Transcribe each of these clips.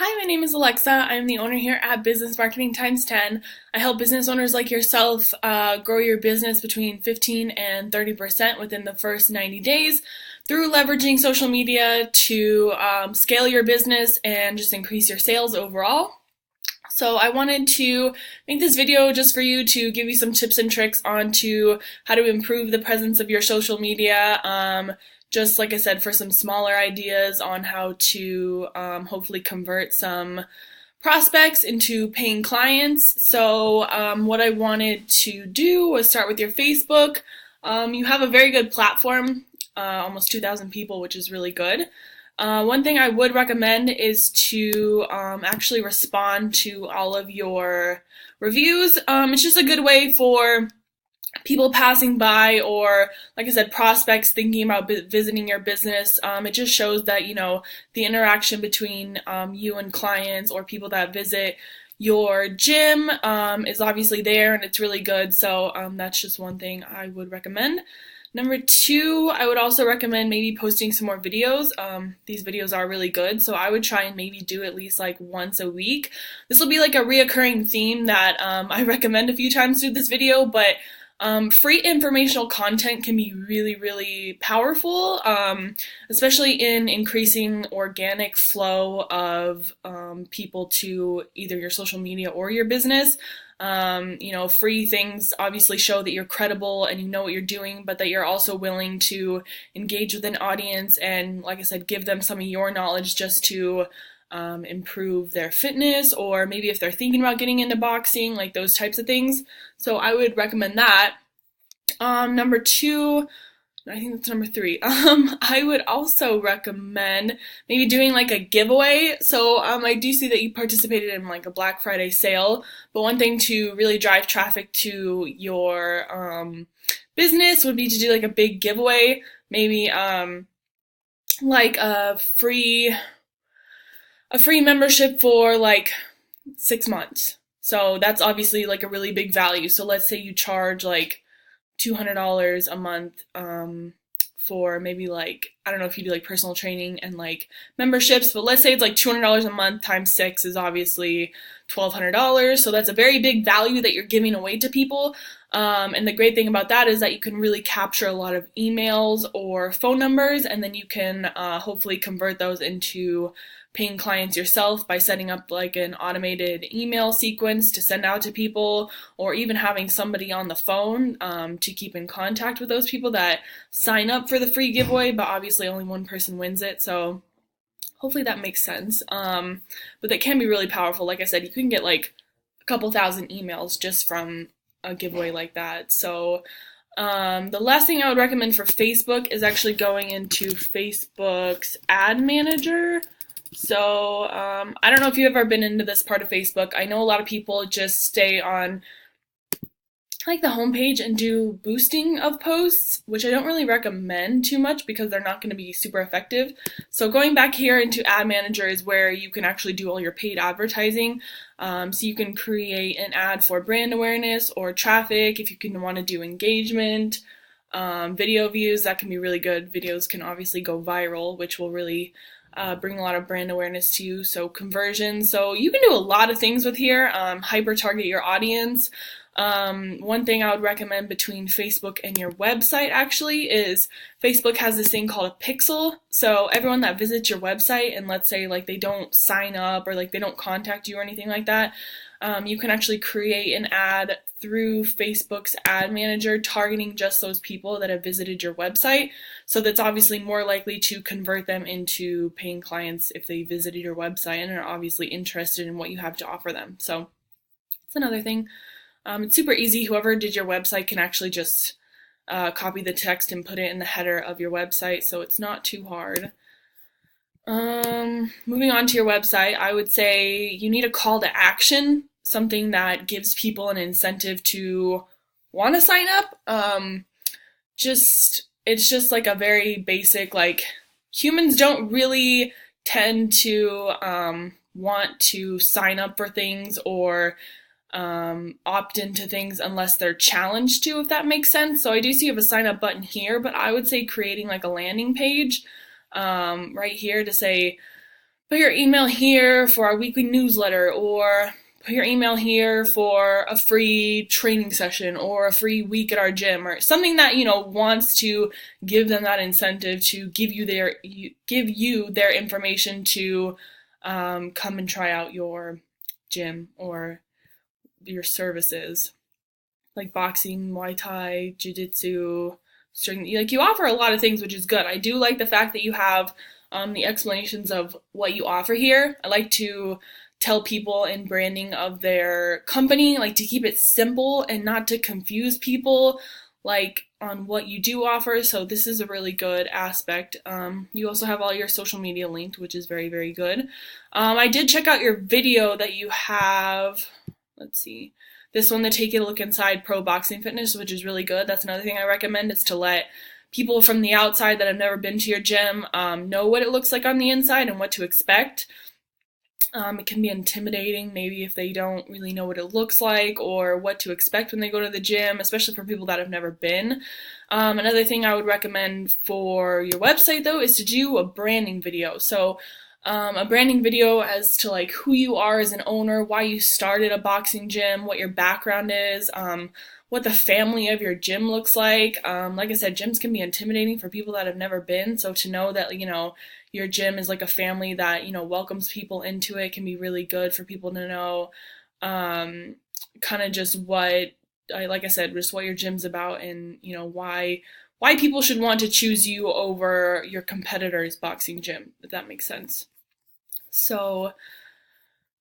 Hi, my name is Alexa. I'm the owner here at Business Marketing Times 10. I help business owners like yourself grow your business between 15 and 30% within the first 90 days through leveraging social media to scale your business and just increase your sales overall. So I wanted to make this video just for you to give you some tips and tricks on to how to improve the presence of your social media. Just like I said, for some smaller ideas on how to hopefully convert some prospects into paying clients. So what I wanted to do was start with your Facebook. You have a very good platform, almost 2,000 people, which is really good. One thing I would recommend is to actually respond to all of your reviews. It's just a good way for people passing by, or like I said, prospects thinking about visiting your business. It just shows that, the interaction between you and clients or people that visit your gym is obviously there, and it's really good. So that's just one thing I would recommend. Number two, I would also recommend maybe posting some more videos. These videos are really good, so I would try and maybe do at least like once a week. This will be like a reoccurring theme that I recommend a few times through this video, but free informational content can be really, really powerful, especially in increasing organic flow of people to either your social media or your business. Free things obviously show that you're credible and you know what you're doing, but that you're also willing to engage with an audience and, like I said, give them some of your knowledge just to improve their fitness, or maybe if they're thinking about getting into boxing, like those types of things. So I would recommend that. Number two, I think that's number three. I would also recommend maybe doing like a giveaway. So I do see that you participated in like a Black Friday sale, but one thing to really drive traffic to your business would be to do like a big giveaway, maybe like a free membership for like 6 months. So that's obviously like a really big value. So let's say you charge like $200 a month for maybe like, I don't know if you do like personal training and like memberships, but let's say it's like $200 a month times 6 is obviously $1,200. So that's a very big value that you're giving away to people. And the great thing about that is that you can really capture a lot of emails or phone numbers, and then you can hopefully convert those into paying clients yourself by setting up like an automated email sequence to send out to people, or even having somebody on the phone to keep in contact with those people that sign up for the free giveaway, but obviously only one person wins it. So hopefully that makes sense. But that can be really powerful. Like I said, you can get like a couple thousand emails just from a giveaway like that. So the last thing I would recommend for Facebook is actually going into Facebook's ad manager. So I don't know if you've ever been into this part of Facebook. I know a lot of people just stay on like the homepage and do boosting of posts, which I don't really recommend too much because they're not going to be super effective. So going back here into Ad Manager is where you can actually do all your paid advertising. So you can create an ad for brand awareness or traffic if you can want to do engagement. Video views, that can be really good. Videos can obviously go viral, which will really bring a lot of brand awareness to you. So conversion. So you can do a lot of things with here. Hyper target your audience. One thing I would recommend between Facebook and your website actually is Facebook has this thing called a pixel. So everyone that visits your website and let's say like they don't sign up or like they don't contact you or anything like that, you can actually create an ad through Facebook's ad manager targeting just those people that have visited your website. So that's obviously more likely to convert them into paying clients if they visited your website and are obviously interested in what you have to offer them. So that's another thing. It's super easy. Whoever did your website can actually just copy the text and put it in the header of your website, so it's not too hard. Moving on to your website, I would say you need a call to action, something that gives people an incentive to want to sign up. It's just like a very basic, like humans don't really tend to want to sign up for things or opt into things unless they're challenged to, if that makes sense. So I do see you have a sign up button here, but I would say creating like a landing page right here to say, put your email here for our weekly newsletter, or put your email here for a free training session or a free week at our gym, or something that, wants to give them that incentive to give you their information to come and try out your gym or your services, like boxing, Muay Thai, Jiu-Jitsu, string. Like, you offer a lot of things, which is good. I do like the fact that you have the explanations of what you offer here. I like to tell people in branding of their company, like, to keep it simple and not to confuse people, like, on what you do offer. So this is a really good aspect. You also have all your social media linked, which is very, very good. I did check out your video that you have. Let's see. This one, the Take a Look Inside Pro Boxing Fitness, which is really good. That's another thing I recommend, is to let people from the outside that have never been to your gym know what it looks like on the inside and what to expect. It can be intimidating, maybe, if they don't really know what it looks like or what to expect when they go to the gym, especially for people that have never been. Another thing I would recommend for your website, though, is to do a branding video. So a branding video as to, like, who you are as an owner, why you started a boxing gym, what your background is, what the family of your gym looks like. Like I said, gyms can be intimidating for people that have never been, so to know that, your gym is like a family that, welcomes people into it, can be really good for people to know, kind of just what, like I said, just what your gym's about, and, why people should want to choose you over your competitor's boxing gym, if that makes sense. So,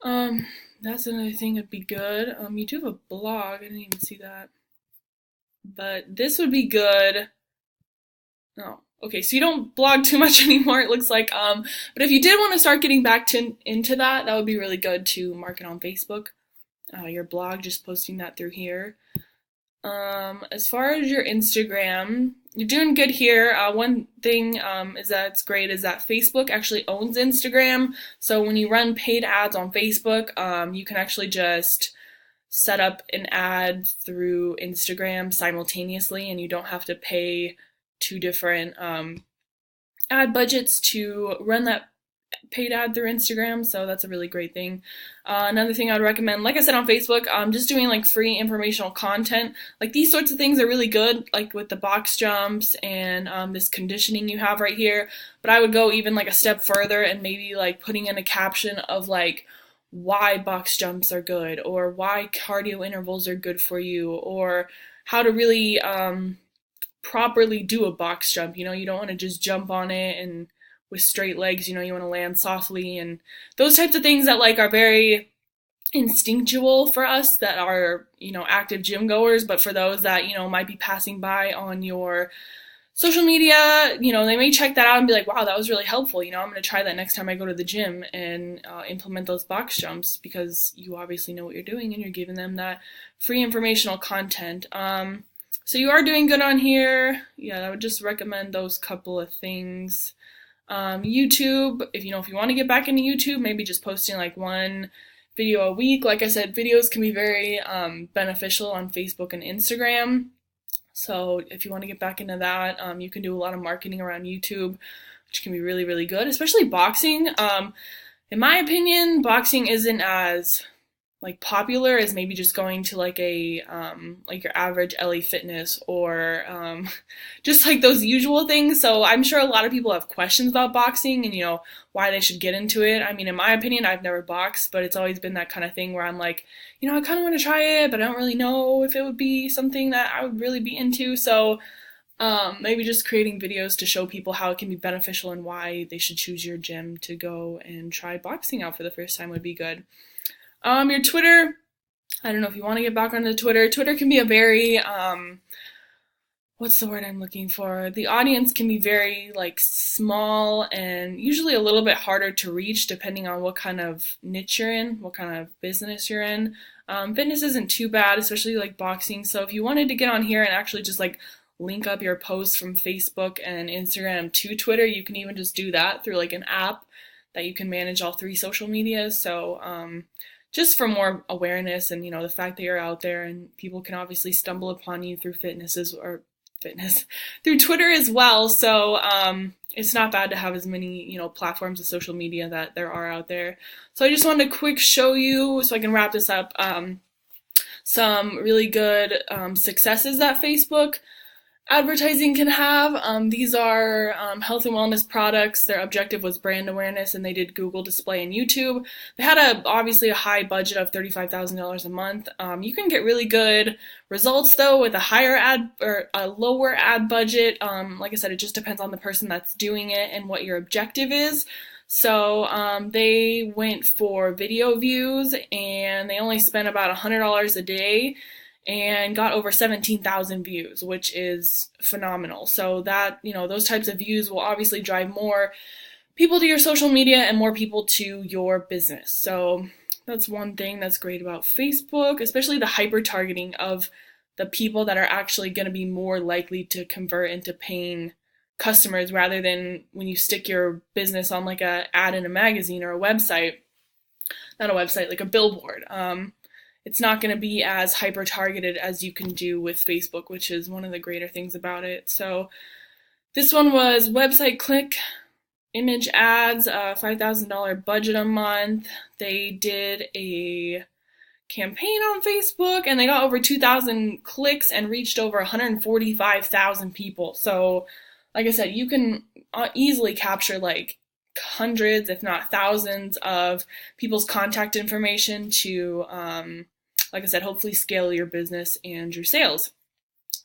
that's another thing that'd be good. You do have a blog, I didn't even see that. But this would be good. Oh, okay, so you don't blog too much anymore, it looks like. But if you did want to start getting back into that would be really good to market on Facebook. Your blog, just posting that through here. As far as your Instagram, you're doing good here. One thing is that's great is that Facebook actually owns Instagram. So when you run paid ads on Facebook, you can actually just set up an ad through Instagram simultaneously, and you don't have to pay two different ad budgets to run that paid ad through Instagram, so that's a really great thing. Another thing I'd recommend, like I said, on Facebook, just doing like free informational content. Like, these sorts of things are really good, like with the box jumps and this conditioning you have right here. But I would go even like a step further and maybe like putting in a caption of like why box jumps are good, or why cardio intervals are good for you, or how to really properly do a box jump. You don't want to just jump on it and with straight legs, you want to land softly, and those types of things that like are very instinctual for us that are, active gym goers. But for those that, might be passing by on your social media, they may check that out and be like, wow, that was really helpful. I'm going to try that next time I go to the gym and implement those box jumps, because you obviously know what you're doing and you're giving them that free informational content. So you are doing good on here. Yeah, I would just recommend those couple of things. YouTube, if you want to get back into YouTube, maybe just posting like one video a week. Like I said, videos can be very beneficial on Facebook and Instagram. So if you want to get back into that, you can do a lot of marketing around YouTube, which can be really, really good, especially boxing. In my opinion, boxing isn't as like popular as maybe just going to like a like your average LA Fitness or just like those usual things. So I'm sure a lot of people have questions about boxing and why they should get into it. I mean, in my opinion, I've never boxed, but it's always been that kind of thing where I'm like, I kind of want to try it, but I don't really know if it would be something that I would really be into. So maybe just creating videos to show people how it can be beneficial and why they should choose your gym to go and try boxing out for the first time would be good. Your Twitter, I don't know if you want to get back onto Twitter. Twitter can be a very, what's the word I'm looking for? The audience can be very, like, small and usually a little bit harder to reach depending on what kind of niche you're in, what kind of business you're in. Fitness isn't too bad, especially, like, boxing. So if you wanted to get on here and actually just, like, link up your posts from Facebook and Instagram to Twitter, you can even just do that through, like, an app that you can manage all three social medias. So, just for more awareness and, the fact that you're out there and people can obviously stumble upon you through fitnesses or fitness through Twitter as well. So it's not bad to have as many, platforms of social media that there are out there. So I just wanted to quick show you, so I can wrap this up, some really good successes that Facebook advertising can have. These are health and wellness products. Their objective was brand awareness, and they did Google display and YouTube. They had obviously a high budget of $35,000 a month. You can get really good results though with a higher ad or a lower ad budget. Like I said, it just depends on the person that's doing it and what your objective is. So they went for video views, and they only spent about $100 a day and got over 17,000 views, which is phenomenal. So that, those types of views will obviously drive more people to your social media and more people to your business. So that's one thing that's great about Facebook, especially the hyper targeting of the people that are actually going to be more likely to convert into paying customers, rather than when you stick your business on like a ad in a magazine or a website, not a website, like a billboard. It's not going to be as hyper targeted as you can do with Facebook, which is one of the greater things about it. So this one was website click image ads, $5,000 budget a month. They did a campaign on Facebook, and they got over 2,000 clicks and reached over 145,000 people. So like I said, you can easily capture like hundreds, if not thousands, of people's contact information to, like I said, hopefully scale your business and your sales.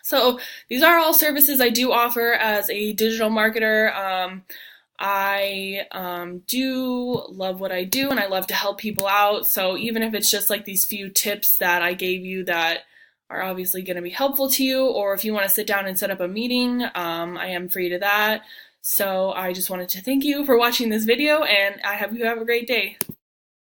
So these are all services I do offer as a digital marketer. I do love what I do, and I love to help people out. So even if it's just like these few tips that I gave you that are obviously going to be helpful to you, or if you want to sit down and set up a meeting, I am free to that. So I just wanted to thank you for watching this video, and I hope you have a great day.